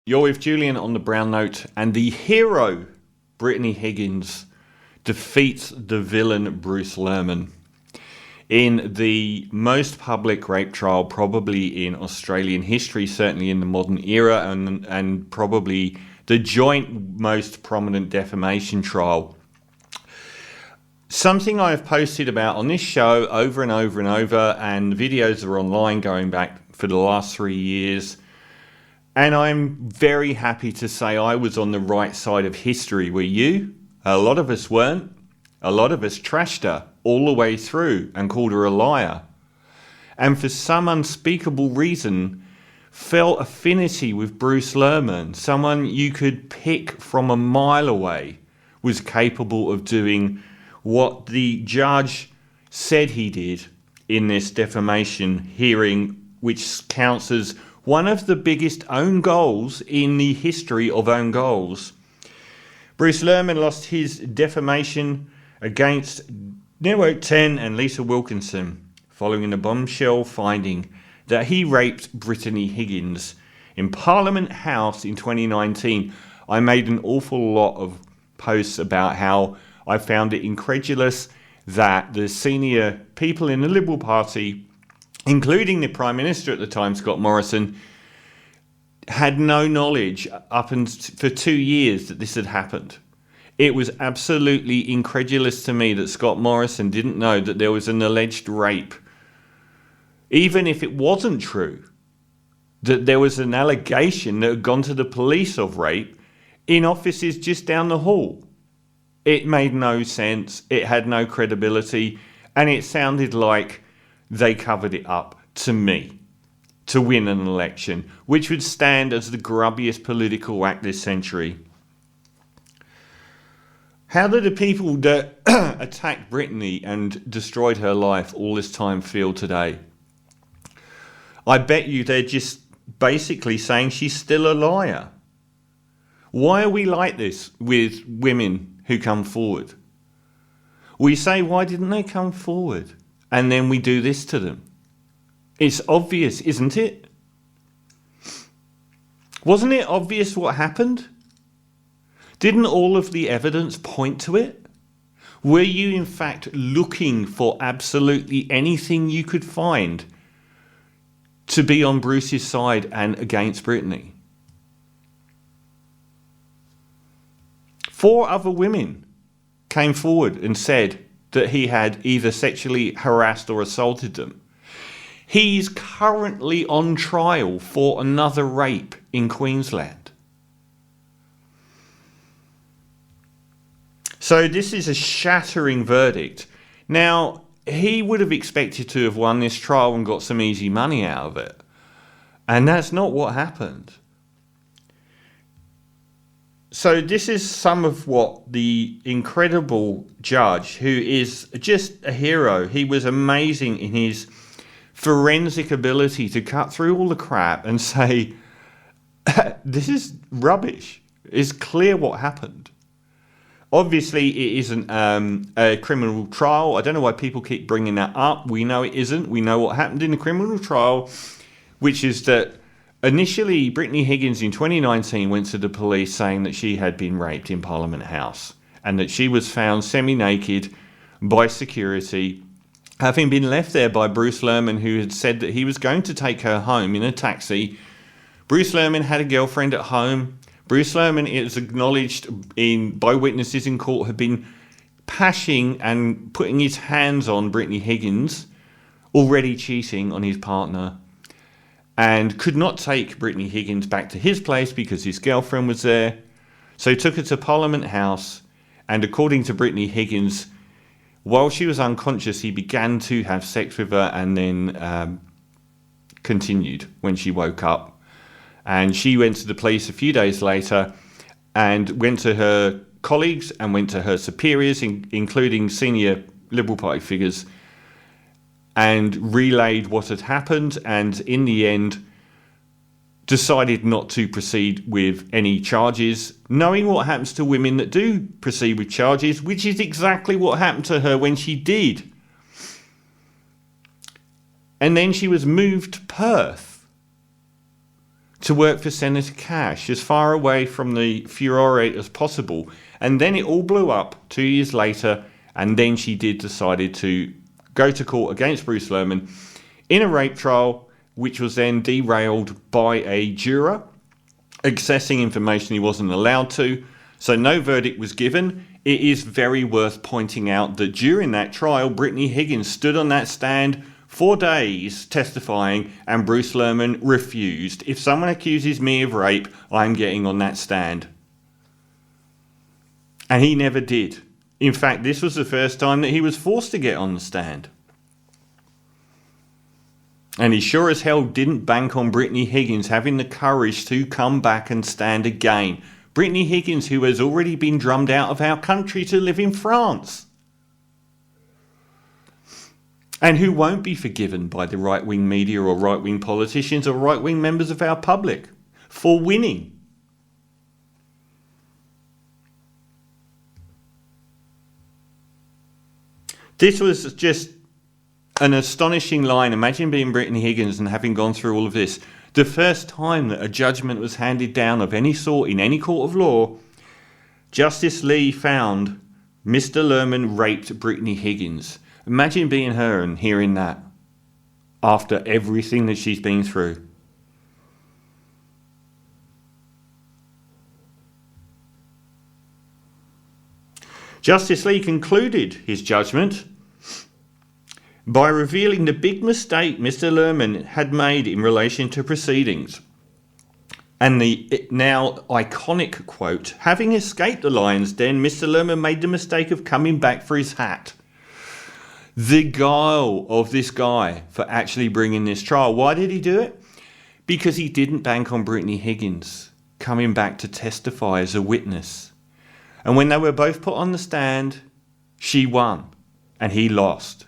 You're with Julian on the Brown Note, and the hero, Brittany Higgins, defeats the villain, Bruce Lehrmann, in the most public rape trial probably in Australian history, certainly in the modern era, and probably the joint most prominent defamation trial. Something I've posted about on this show over and over and over, and videos are online going back for the last 3 years. And I'm very happy to say I was on the right side of history. Were you? A lot of us weren't. A lot of us trashed her all the way through and called her a liar. And for some unspeakable reason, felt affinity with Bruce Lehrmann, someone you could pick from a mile away, was capable of doing what the judge said he did in this defamation hearing, which counts as one of the biggest own goals in the history of own goals. Bruce Lehrmann lost his defamation against Network 10 and Lisa Wilkinson following a bombshell finding that he raped Brittany Higgins in Parliament House in 2019. I made an awful lot of posts about how I found it incredulous that the senior people in the Liberal Party, including the Prime Minister at the time, Scott Morrison, had no knowledge for 2 years that this had happened. It was absolutely incredulous to me that Scott Morrison didn't know that there was an alleged rape. Even if it wasn't true, that there was an allegation that had gone to the police of rape in offices just down the hall. It made no sense, it had no credibility, and it sounded like they covered it up to me to win an election, which would stand as the grubbiest political act this century. How do the people that attacked Brittany and destroyed her life all this time feel today? I bet you they're just basically saying she's still a liar. Why are we like this with women who come forward? We say, why didn't they come forward? And then we do this to them. It's obvious, isn't it? Wasn't it obvious what happened? Didn't all of the evidence point to it? Were you in fact looking for absolutely anything you could find to be on Bruce's side and against Brittany? 4 other women came forward and said that he had either sexually harassed or assaulted them. He's currently on trial for another rape in Queensland. So this is a shattering verdict. Now, he would have expected to have won this trial and got some easy money out of it. And that's not what happened. So this is some of what the incredible judge, who is just a hero, he was amazing in his forensic ability to cut through all the crap and say, this is rubbish. It's clear what happened. Obviously, it isn't a criminal trial. I don't know why people keep bringing that up. We know it isn't. We know what happened in the criminal trial, which is that initially Brittany Higgins in 2019 went to the police saying that she had been raped in Parliament House and that she was found semi-naked by security, having been left there by Bruce Lehrmann, who had said that he was going to take her home in a taxi. Bruce Lehrmann had a girlfriend at home. Bruce Lehrmann, it was acknowledged by witnesses in court, had been pashing and putting his hands on Brittany Higgins, already cheating on his partner, and could not take Brittany Higgins back to his place because his girlfriend was there. So he took her to Parliament House, and according to Brittany Higgins, while she was unconscious, he began to have sex with her and then continued when she woke up. And she went to the police a few days later and went to her colleagues and went to her superiors, including senior Liberal Party figures, and relayed what had happened, and in the end decided not to proceed with any charges, knowing what happens to women that do proceed with charges, which is exactly what happened to her when she did. And then she was moved to Perth to work for Senator Cash, as far away from the furore as possible. And then it all blew up 2 years later, and then she decided to go to court against Bruce Lehrmann in a rape trial, which was then derailed by a juror accessing information he wasn't allowed to. So no verdict was given. It is very worth pointing out that during that trial, Brittany Higgins stood on that stand 4 days testifying, and Bruce Lehrmann refused. If someone accuses me of rape, I'm getting on that stand. And he never did. In fact, this was the first time that he was forced to get on the stand. And he sure as hell didn't bank on Brittany Higgins having the courage to come back and stand again. Brittany Higgins, who has already been drummed out of our country to live in France. And who won't be forgiven by the right-wing media or right-wing politicians or right-wing members of our public for winning. This was just an astonishing line. Imagine being Brittany Higgins and having gone through all of this. The first time that a judgment was handed down of any sort in any court of law, Justice Lee found Mr. Lehrmann raped Brittany Higgins. Imagine being her and hearing that after everything that she's been through. Justice Lee concluded his judgment by revealing the big mistake Mr. Lehrmann had made in relation to proceedings. And the now iconic quote, "Having escaped the lion's den, Mr. Lehrmann made the mistake of coming back for his hat." The guile of this guy for actually bringing this trial. Why did he do it? Because he didn't bank on Brittany Higgins coming back to testify as a witness. And when they were both put on the stand, she won and he lost.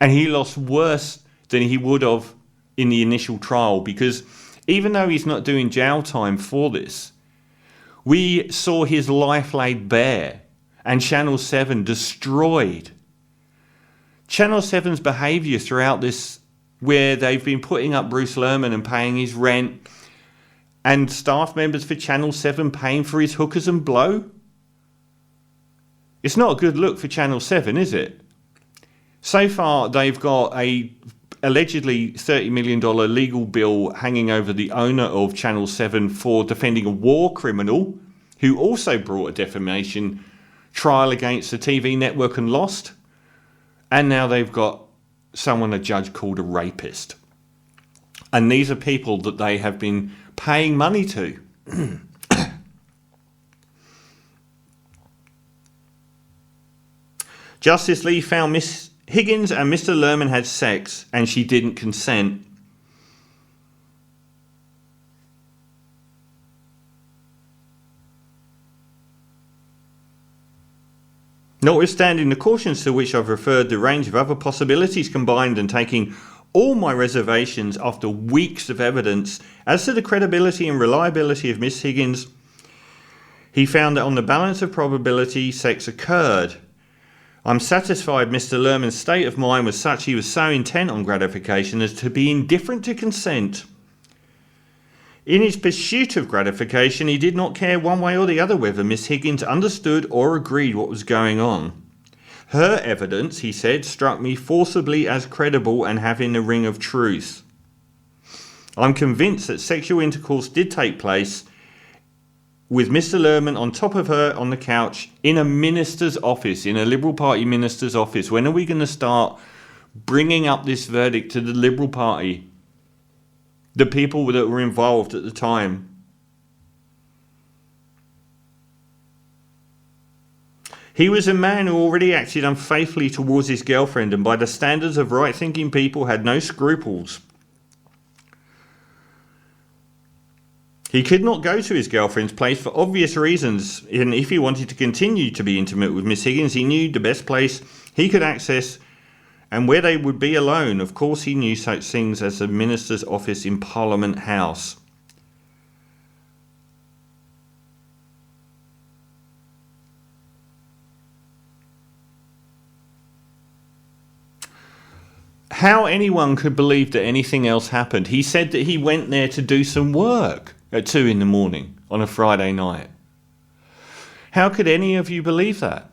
And he lost worse than he would have in the initial trial, because even though he's not doing jail time for this, we saw his life laid bare and Channel 7 destroyed. Channel 7's behaviour throughout this, where they've been putting up Bruce Lehrmann and paying his rent, and staff members for Channel 7 paying for his hookers and blow. It's not a good look for Channel 7, is it? So far, they've got a allegedly $30 million legal bill hanging over the owner of Channel 7 for defending a war criminal who also brought a defamation trial against the TV network and lost. And now they've got a judge called a rapist. And these are people that they have been paying money to. Justice Lee found Miss Higgins and Mr. Lehrmann had sex and she didn't consent. Notwithstanding the cautions to which I've referred, the range of other possibilities combined, and taking all my reservations after weeks of evidence as to the credibility and reliability of Miss Higgins, he found that on the balance of probability, sex occurred. I'm satisfied Mr. Lehrmann's state of mind was such he was so intent on gratification as to be indifferent to consent. In his pursuit of gratification, he did not care one way or the other whether Miss Higgins understood or agreed what was going on. Her evidence, he said, struck me forcibly as credible and having the ring of truth. I'm convinced that sexual intercourse did take place with Mr. Lehrmann on top of her on the couch in a minister's office, in a Liberal Party minister's office. When are we going to start bringing up this verdict to the Liberal Party? The people that were involved at the time. He was a man who already acted unfaithfully towards his girlfriend, and by the standards of right-thinking people had no scruples. He could not go to his girlfriend's place for obvious reasons, and if he wanted to continue to be intimate with Miss Higgins, he knew the best place he could access and where they would be alone. Of course, he knew such things as the minister's office in Parliament House. how anyone could believe that anything else happened. He said that he went there to do some work at 2 a.m. on a Friday night. How could any of you believe that?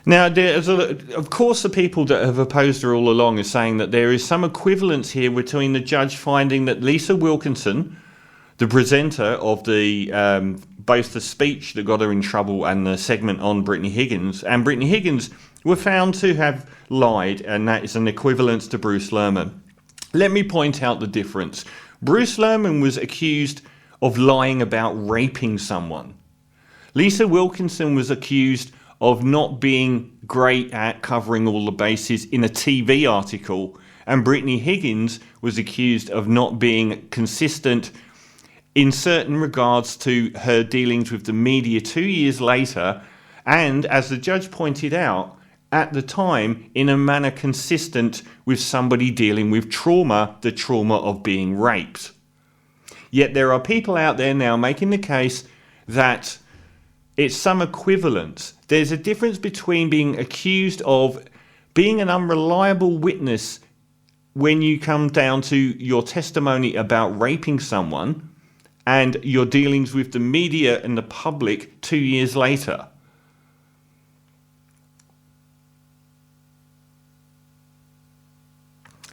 Now, of course, the people that have opposed her all along are saying that there is some equivalence here between the judge finding that Lisa Wilkinson, the presenter of the both the speech that got her in trouble and the segment on Brittany Higgins, and Brittany Higgins were found to have lied, and that is an equivalence to Bruce Lehrmann. Let me point out the difference. Bruce Lehrmann was accused of lying about raping someone. Lisa Wilkinson was accused of not being great at covering all the bases in a TV article, and Brittany Higgins was accused of not being consistent in certain regards to her dealings with the media 2 years later, and, as the judge pointed out, at the time, in a manner consistent with somebody dealing with trauma, the trauma of being raped. Yet there are people out there now making the case that it's some equivalence. There's a difference between being accused of being an unreliable witness when you come down to your testimony about raping someone and your dealings with the media and the public 2 years later.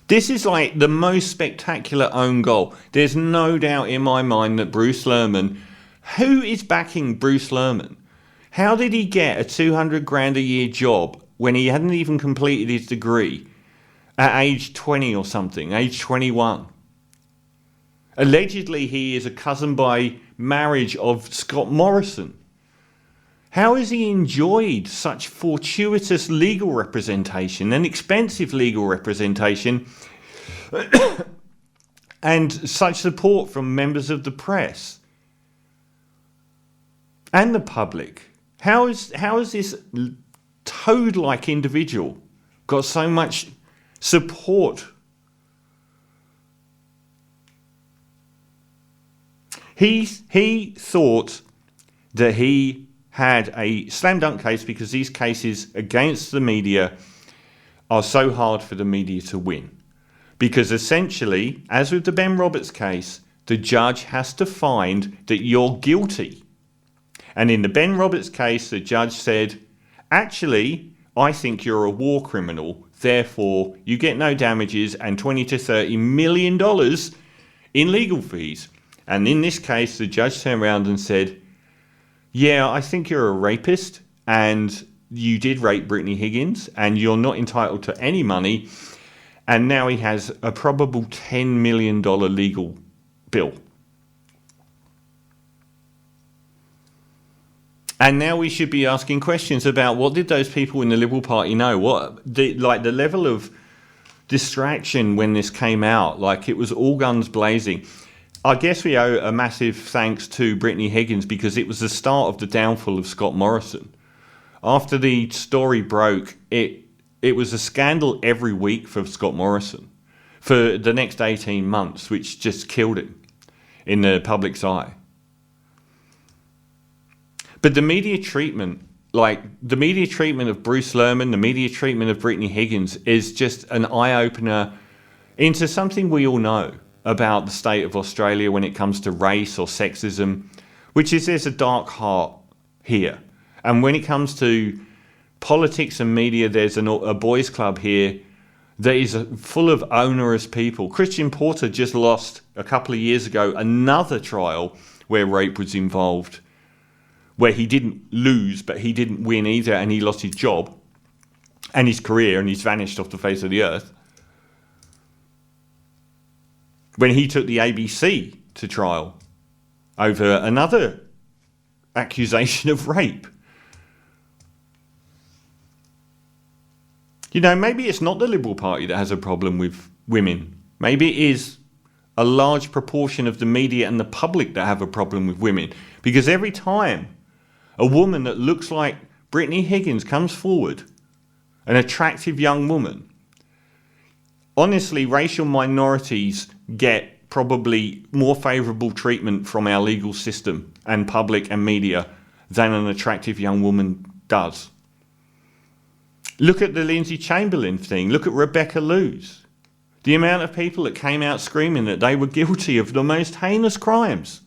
This is like the most spectacular own goal. There's no doubt in my mind that Bruce Lehrmann, who is backing Bruce Lehrmann? How did he get a 200 grand a year job when he hadn't even completed his degree at age 20 or something, age 21? Allegedly, he is a cousin by marriage of Scott Morrison. How has he enjoyed such fortuitous legal representation and expensive legal representation and such support from members of the press and the public? How is this toad-like individual got so much support? He thought that he had a slam dunk case because these cases against the media are so hard for the media to win. Because essentially, as with the Ben Roberts case, the judge has to find that you're guilty. And in the Ben Roberts case, the judge said, actually, I think you're a war criminal, therefore you get no damages and $20 to $30 million in legal fees. And in this case, the judge turned around and said, yeah, I think you're a rapist and you did rape Brittany Higgins and you're not entitled to any money. And now he has a probable $10 million legal bill. And now we should be asking questions about what did those people in the Liberal Party know? The level of distraction when this came out, like it was all guns blazing. I guess we owe a massive thanks to Brittany Higgins because it was the start of the downfall of Scott Morrison. After the story broke, it was a scandal every week for Scott Morrison for the next 18 months, which just killed him in the public's eye. But the media treatment, like the media treatment of Bruce Lehrmann, the media treatment of Brittany Higgins is just an eye-opener into something we all know about the state of Australia when it comes to race or sexism, which is there's a dark heart here. And when it comes to politics and media, there's a boys' club here that is full of onerous people. Christian Porter just lost a couple of years ago another trial where rape was involved, where he didn't lose, but he didn't win either, and he lost his job and his career, and he's vanished off the face of the earth. When he took the ABC to trial over another accusation of rape. You know, maybe it's not the Liberal Party that has a problem with women. Maybe it is a large proportion of the media and the public that have a problem with women. Because every time a woman that looks like Brittany Higgins comes forward, an attractive young woman, honestly, racial minorities get probably more favourable treatment from our legal system and public and media than an attractive young woman does. Look at the Lindsay Chamberlain thing. Look at Rebecca Lewis. The amount of people that came out screaming that they were guilty of the most heinous crimes.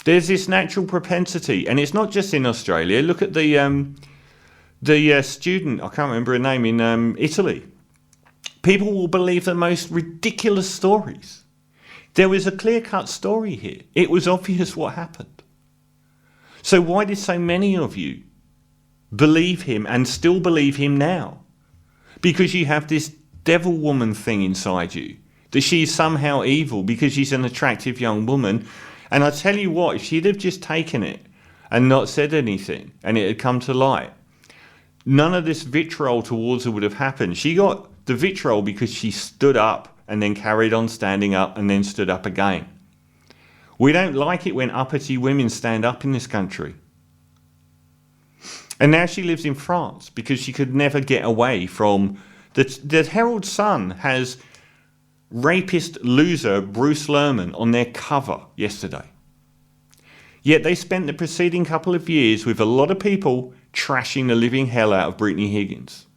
There's this natural propensity, and it's not just in Australia. Look at the student, I can't remember her name, in Italy. People will believe the most ridiculous stories. There was a clear-cut story here. It was obvious what happened. So why did so many of you believe him and still believe him now? Because you have this devil woman thing inside you, that she's somehow evil because she's an attractive young woman. And I tell you what, if she'd have just taken it and not said anything and it had come to light, none of this vitriol towards her would have happened. She got the vitriol because she stood up and then carried on standing up and then stood up again. We don't like it when uppity women stand up in this country. And now she lives in France because she could never get away from the Herald Sun has rapist loser Bruce Lehrmann on their cover yesterday. Yet they spent the preceding couple of years with a lot of people trashing the living hell out of Brittany Higgins.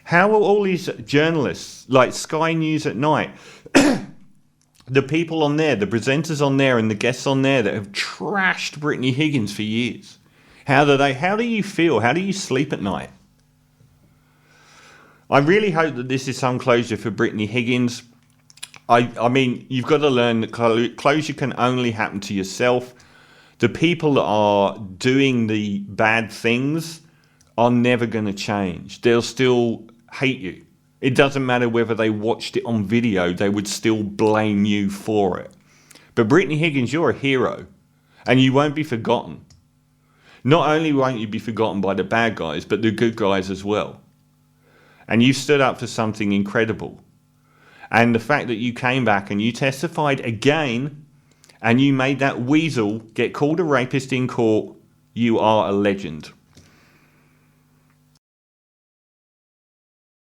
How are all these journalists, like Sky News at night, the people on there, the presenters on there and the guests on there that have trashed Brittany Higgins for years, how do you feel? How do you sleep at night? I really hope that this is some closure for Brittany Higgins. I mean, you've got to learn that closure can only happen to yourself. The people that are doing the bad things are never going to change. They'll still hate you. It doesn't matter whether they watched it on video, they would still blame you for it. But Brittany Higgins, you're a hero, and you won't be forgotten. Not only won't you be forgotten by the bad guys, but the good guys as well. And you stood up for something incredible. And the fact that you came back and you testified again and you made that weasel get called a rapist in court, you are a legend.